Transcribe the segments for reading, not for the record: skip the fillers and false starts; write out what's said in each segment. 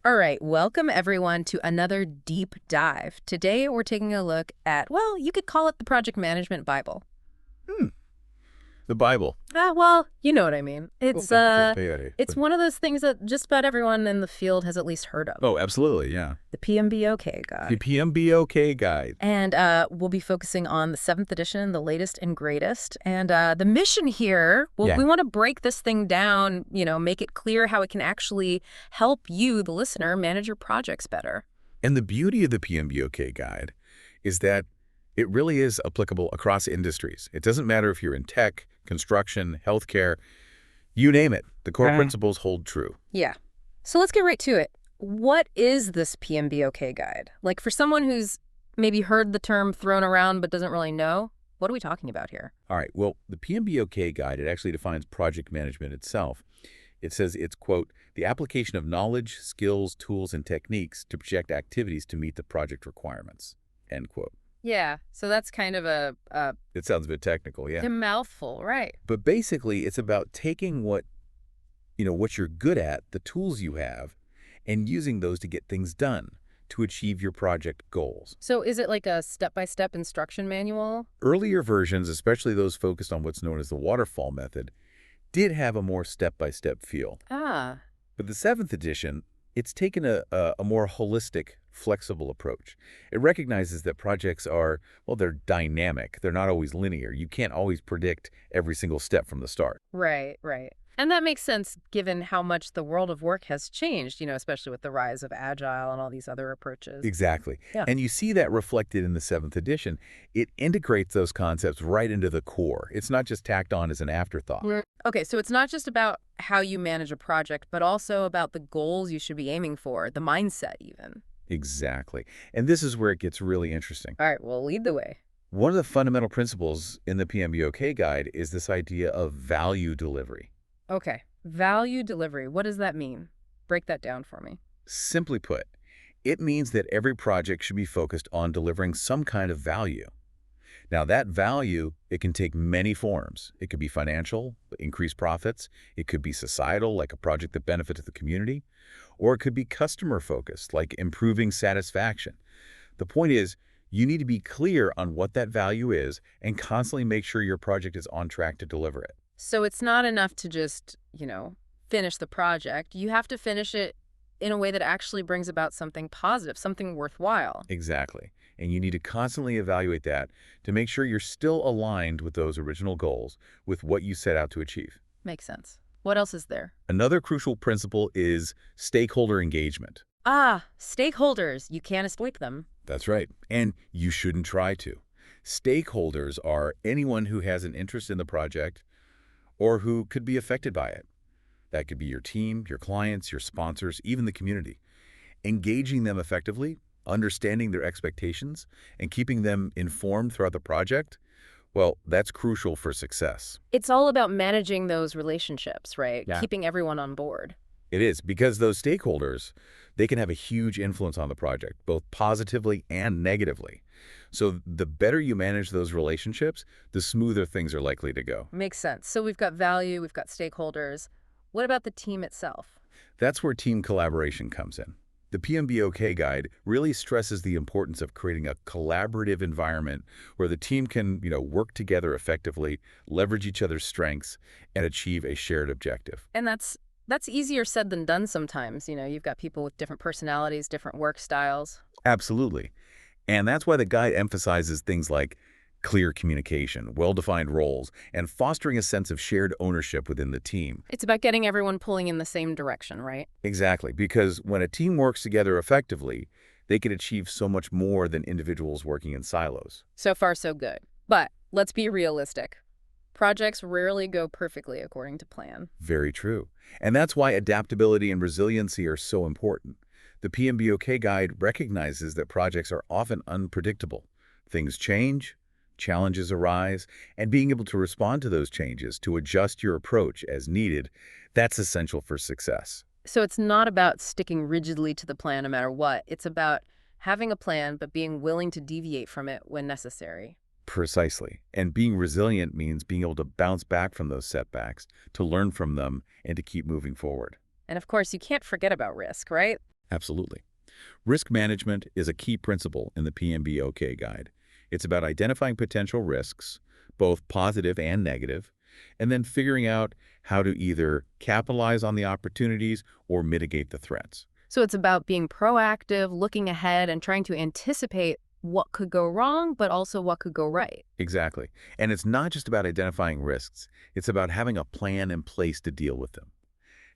All right, welcome everyone to another deep dive. Today we're taking a look at, well, you could call it the project management Bible. Hmm. The Bible. Well, you know what I mean. It's Okay. it's one of those things that just about everyone in the field has at least heard of. Oh, absolutely, yeah. The PMBOK The Guide. PMBOK Guide. And we'll be focusing on the 7th edition, the latest and greatest. And the mission here, well, Yeah. we want to break this thing down, make it clear how it can actually help you, the listener, manage your projects better. And the beauty of the PMBOK Guide is that it really is applicable across industries. It doesn't matter if you're in tech, construction, healthcare, you name it. The core principles hold true. Yeah. So let's get right to it. What is this PMBOK guide? Like for someone who's maybe heard the term thrown around but doesn't really know, what are we talking about here? All right, well, the PMBOK Guide, it actually defines project management itself. It says it's, quote, the application of knowledge, skills, tools, and techniques to project activities to meet the project requirements, end quote. Yeah, so that's kind of a It sounds a bit technical, yeah. mouthful, right? But basically, it's about taking what you're good at, the tools you have, and using those to get things done, to achieve your project goals. So is it like a step-by-step instruction manual? Earlier versions, especially those focused on what's known as the waterfall method, did have a more step-by-step feel. Ah, But the 7th edition, it's taken a more holistic, flexible approach. It recognizes that projects are, well, they're dynamic. They're not always linear. You can't always predict every single step from the start. right, right. And that makes sense given how much the world of work has changed, especially with the rise of agile and all these other approaches. Exactly. Yeah. And you see that reflected in the 7th edition. It integrates those concepts right into the core. It's not just tacked on as an afterthought. Okay, so it's not just about how you manage a project, but also about the goals you should be aiming for, the mindset even. Exactly. And this is where it gets really interesting. All right, well, lead the way. One of the fundamental principles in the PMBOK Guide is this idea of value delivery. Okay, value delivery. What does that mean? Break that down for me. Simply put, it means that every project should be focused on delivering some kind of value. Now, that value, it can take many forms. It could be financial, increase profits. It could be societal, like a project that benefits the community. Or it could be customer-focused, like improving satisfaction. The point is, you need to be clear on what that value is and constantly make sure your project is on track to deliver it. So it's not enough to just, finish the project. You have to finish it in a way that actually brings about something positive, something worthwhile. Exactly. And you need to constantly evaluate that to make sure you're still aligned with those original goals, with what you set out to achieve. Makes sense. What else is there? Another crucial principle is stakeholder engagement. Ah, stakeholders. You can't escape them. That's right. And you shouldn't try to. Stakeholders are anyone who has an interest in the project or who could be affected by it. That could be your team, your clients, your sponsors, even the community. Engaging them effectively, understanding their expectations, and keeping them informed throughout the project, well, that's crucial for success. It's all about managing those relationships, right? Yeah. Keeping everyone on board. It is, because those stakeholders, they can have a huge influence on the project, both positively and negatively. So the better you manage those relationships, the smoother things are likely to go. Makes sense. So we've got value, we've got stakeholders. What about the team itself? That's where team collaboration comes in. The PMBOK Guide really stresses the importance of creating a collaborative environment where the team can, work together effectively, leverage each other's strengths, and achieve a shared objective. And that's easier said than done sometimes. You've got people with different personalities, different work styles. Absolutely. And that's why the guide emphasizes things like clear communication, well-defined roles, and fostering a sense of shared ownership within the team. It's about getting everyone pulling in the same direction, right? Exactly, because when a team works together effectively, they can achieve so much more than individuals working in silos. So far, so good. But let's be realistic. Projects rarely go perfectly according to plan. Very true. And that's why adaptability and resiliency are so important. The PMBOK Guide recognizes that projects are often unpredictable. Things change, challenges arise, and being able to respond to those changes, to adjust your approach as needed, that's essential for success. So it's not about sticking rigidly to the plan no matter what. It's about having a plan, but being willing to deviate from it when necessary. Precisely. And being resilient means being able to bounce back from those setbacks, to learn from them, and to keep moving forward. And of course, you can't forget about risk, right? Absolutely. Risk management is a key principle in the PMBOK guide. It's about identifying potential risks, both positive and negative, and then figuring out how to either capitalize on the opportunities or mitigate the threats. So it's about being proactive, looking ahead, and trying to anticipate what could go wrong, but also what could go right. Exactly. And it's not just about identifying risks. It's about having a plan in place to deal with them.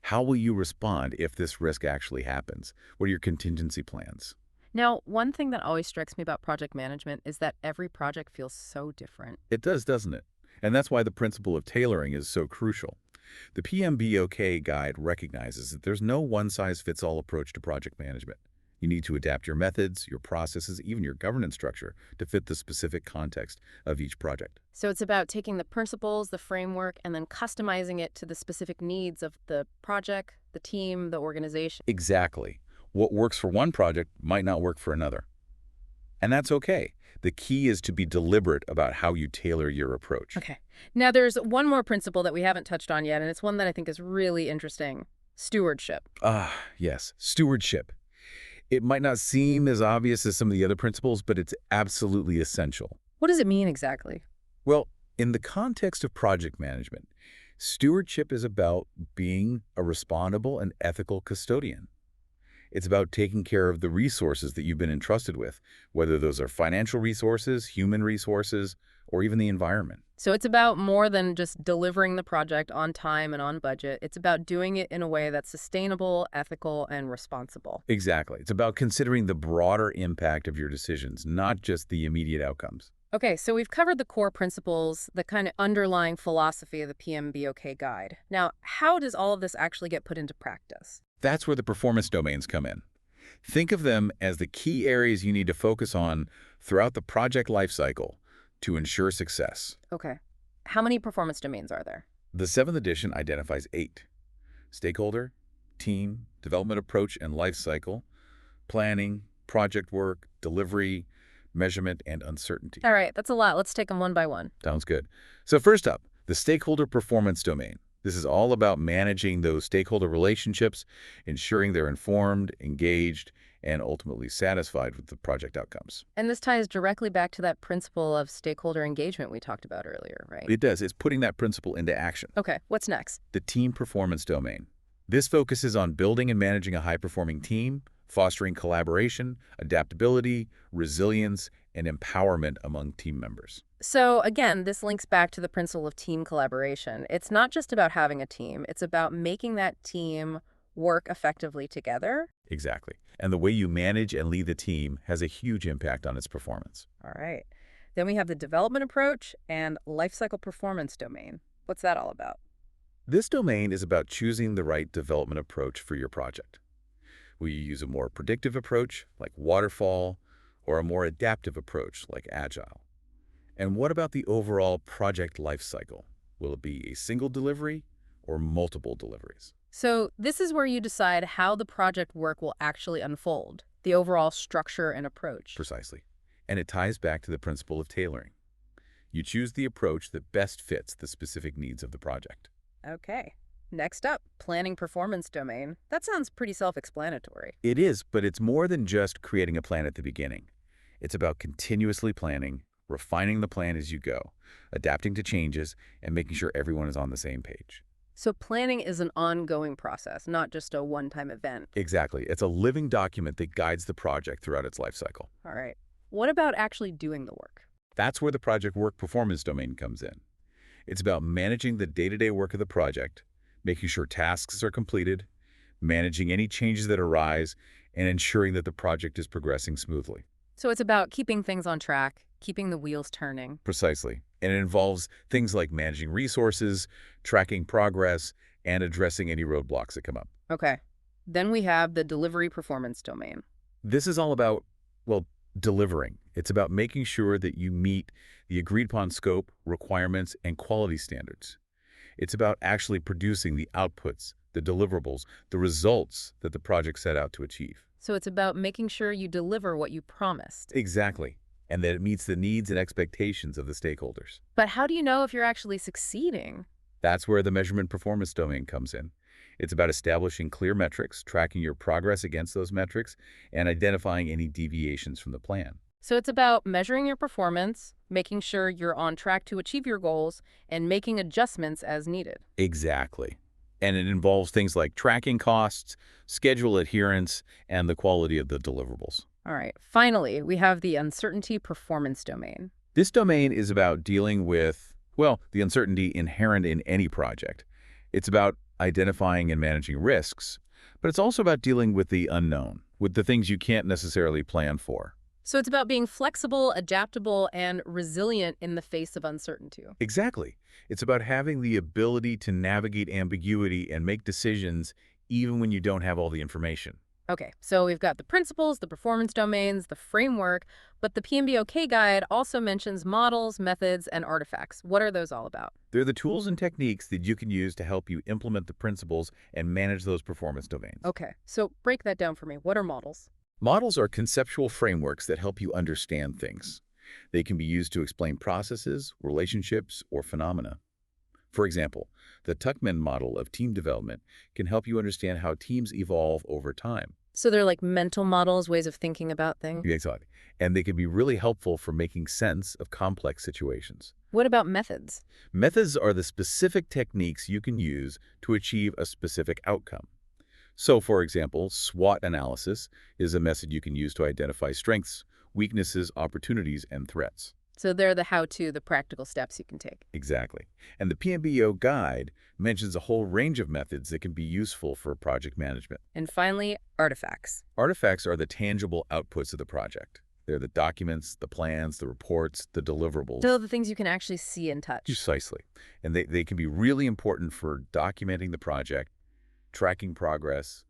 How will you respond if this risk actually happens? What are your contingency plans? Now, one thing that always strikes me about project management is that every project feels so different. It does, doesn't it? And that's why the principle of tailoring is so crucial. The PMBOK guide recognizes that there's no one-size-fits-all approach to project management. You need to adapt your methods, your processes, even your governance structure to fit the specific context of each project. So it's about taking the principles, the framework, and then customizing it to the specific needs of the project, the team, the organization. Exactly. What works for one project might not work for another. And that's okay. The key is to be deliberate about how you tailor your approach. Okay. Now, there's one more principle that we haven't touched on yet, and it's one that I think is really interesting. Stewardship. Ah, yes, stewardship. It might not seem as obvious as some of the other principles, but it's absolutely essential. What does it mean exactly? Well, in the context of project management, stewardship is about being a responsible and ethical custodian. It's about taking care of the resources that you've been entrusted with, whether those are financial resources, human resources, or even the environment. So it's about more than just delivering the project on time and on budget. It's about doing it in a way that's sustainable, ethical, and responsible. Exactly. It's about considering the broader impact of your decisions, not just the immediate outcomes. Okay, so we've covered the core principles, the kind of underlying philosophy of the PMBOK guide. Now, how does all of this actually get put into practice? That's where the performance domains come in. Think of them as the key areas you need to focus on throughout the project lifecycle to ensure success. Okay. How many performance domains are there? The 7th edition identifies 8: stakeholder, team, development approach and lifecycle, planning, project work, delivery, measurement, and uncertainty. All right, that's a lot. Let's take them one by one. Sounds good. So first up, the stakeholder performance domain. This is all about managing those stakeholder relationships, ensuring they're informed, engaged, and ultimately satisfied with the project outcomes. And this ties directly back to that principle of stakeholder engagement we talked about earlier, right? It does. It's putting that principle into action. Okay, what's next? The team performance domain. This focuses on building and managing a high-performing team, fostering collaboration, adaptability, resilience, and empowerment among team members. So again, this links back to the principle of team collaboration. It's not just about having a team. It's about making that team work effectively together. Exactly. And the way you manage and lead the team has a huge impact on its performance. All right. Then we have the development approach and lifecycle performance domain. What's that all about? This domain is about choosing the right development approach for your project. Will you use a more predictive approach, like waterfall, or a more adaptive approach, like agile? And what about the overall project lifecycle? Will it be a single delivery or multiple deliveries? So this is where you decide how the project work will actually unfold, the overall structure and approach. Precisely. And it ties back to the principle of tailoring. You choose the approach that best fits the specific needs of the project. Okay. Next up, planning performance domain. That sounds pretty self-explanatory. It is, but it's more than just creating a plan at the beginning. It's about continuously planning, refining the plan as you go, adapting to changes, and making sure everyone is on the same page. So planning is an ongoing process, not just a one-time event. Exactly. It's a living document that guides the project throughout its life cycle. All right. What about actually doing the work? That's where the project work performance domain comes in. It's about managing the day-to-day work of the project, making sure tasks are completed, managing any changes that arise, and ensuring that the project is progressing smoothly. So it's about keeping things on track, keeping the wheels turning. Precisely. And it involves things like managing resources, tracking progress, and addressing any roadblocks that come up. Okay. Then we have the delivery performance domain. This is all about, well, delivering. It's about making sure that you meet the agreed-upon scope, requirements, and quality standards. It's about actually producing the outputs, the deliverables, the results that the project set out to achieve. So it's about making sure you deliver what you promised. Exactly. And that it meets the needs and expectations of the stakeholders. But how do you know if you're actually succeeding? That's where the measurement performance domain comes in. It's about establishing clear metrics, tracking your progress against those metrics, and identifying any deviations from the plan. So it's about measuring your performance, making sure you're on track to achieve your goals, and making adjustments as needed. Exactly. And it involves things like tracking costs, schedule adherence, and the quality of the deliverables. All right. Finally, we have the uncertainty performance domain. This domain is about dealing with, well, the uncertainty inherent in any project. It's about identifying and managing risks, but it's also about dealing with the unknown, with the things you can't necessarily plan for. So it's about being flexible, adaptable, and resilient in the face of uncertainty. Exactly. It's about having the ability to navigate ambiguity and make decisions even when you don't have all the information. Okay, so we've got the principles, the performance domains, the framework, but the PMBOK guide also mentions models, methods, and artifacts. What are those all about? They're the tools and techniques that you can use to help you implement the principles and manage those performance domains. Okay, so break that down for me. What are models? Models are conceptual frameworks that help you understand things. They can be used to explain processes, relationships, or phenomena. For example, the Tuckman model of team development can help you understand how teams evolve over time. So they're like mental models, ways of thinking about things. Exactly. And they can be really helpful for making sense of complex situations. What about methods? Methods are the specific techniques you can use to achieve a specific outcome. So, for example, SWOT analysis is a method you can use to identify strengths, weaknesses, opportunities, and threats. So they're the how-to, the practical steps you can take. Exactly. And the PMBO guide mentions a whole range of methods that can be useful for project management. And finally, artifacts. Artifacts are the tangible outputs of the project. They're the documents, the plans, the reports, the deliverables. So the things you can actually see and touch. Precisely. And they can be really important for documenting the project, tracking progress,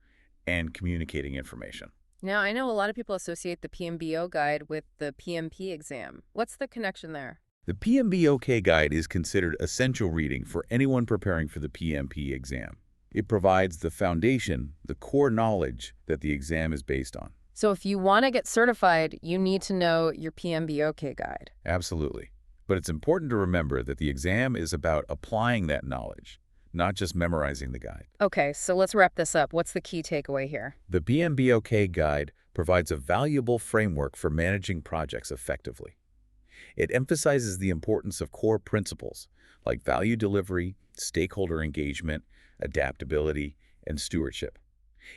and communicating information. Now, I know a lot of people associate the PMBO guide with the PMP exam. What's the connection there? The PMBOK guide is considered essential reading for anyone preparing for the PMP exam. It provides the foundation, the core knowledge that the exam is based on. So if you want to get certified, you need to know your PMBOK guide. Absolutely. But it's important to remember that the exam is about applying that knowledge, not just memorizing the guide. Okay, so let's wrap this up. What's the key takeaway here? The PMBOK guide provides a valuable framework for managing projects effectively. It emphasizes the importance of core principles like value delivery, stakeholder engagement, adaptability, and stewardship.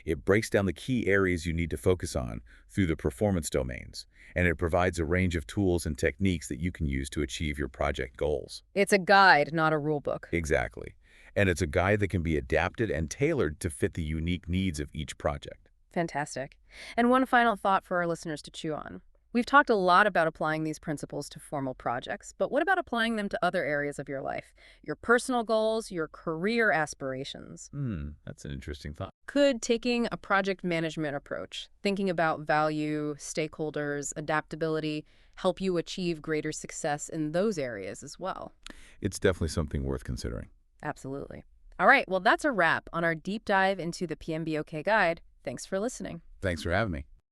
It breaks down the key areas you need to focus on through the performance domains, and it provides a range of tools and techniques that you can use to achieve your project goals. It's a guide, not a rule book. Exactly. And it's a guide that can be adapted and tailored to fit the unique needs of each project. Fantastic. And one final thought for our listeners to chew on. We've talked a lot about applying these principles to formal projects, but what about applying them to other areas of your life? Your personal goals, your career aspirations? That's an interesting thought. Could taking a project management approach, thinking about value, stakeholders, adaptability, help you achieve greater success in those areas as well? It's definitely something worth considering. Absolutely. All right, well, that's a wrap on our deep dive into the PMBOK guide. Thanks for listening. Thanks for having me.